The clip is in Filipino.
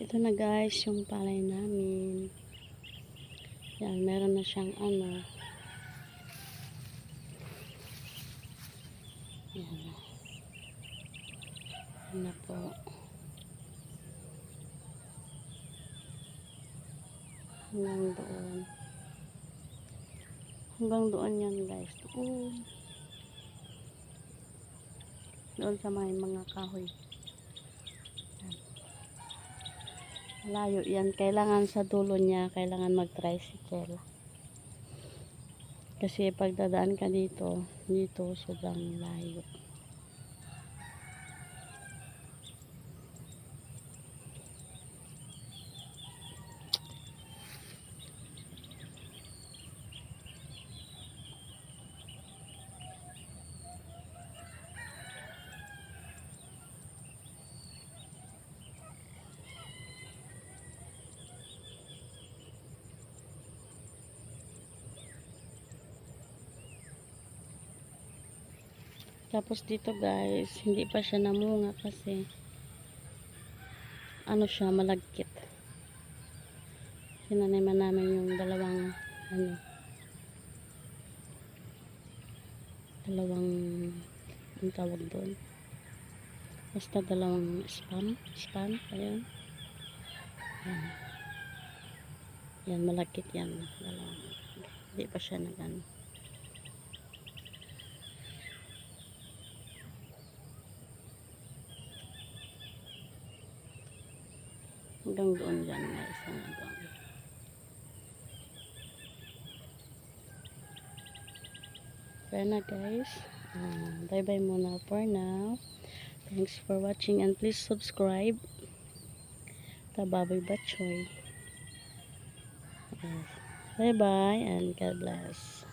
Ito na guys, yung palay namin. Yan, meron na siyang ano. Yan. Yan na po. Hanggang doon. Hanggang doon yan guys. Doon. Doon sa mga kahoy. Layo yan. Kailangan sa dulo niya, kailangan mag-tricycle. Kasi pagdadaan ka dito sobrang layo. Tapos dito guys, hindi pa siya namunga kasi ano siya, malagkit. Sinaniman namin yung dalawang ang tawag doon. Basta dalawang spam, ayun. Yan. Yan, malagkit yan. Dalawang. Hindi pa siya nagano. Hanggang doon dyan guys, hanggang doon. Kaya na guys, bye bye muna for now. Thanks for watching and please subscribe. Tababoy Batchoy. Bye bye and God bless.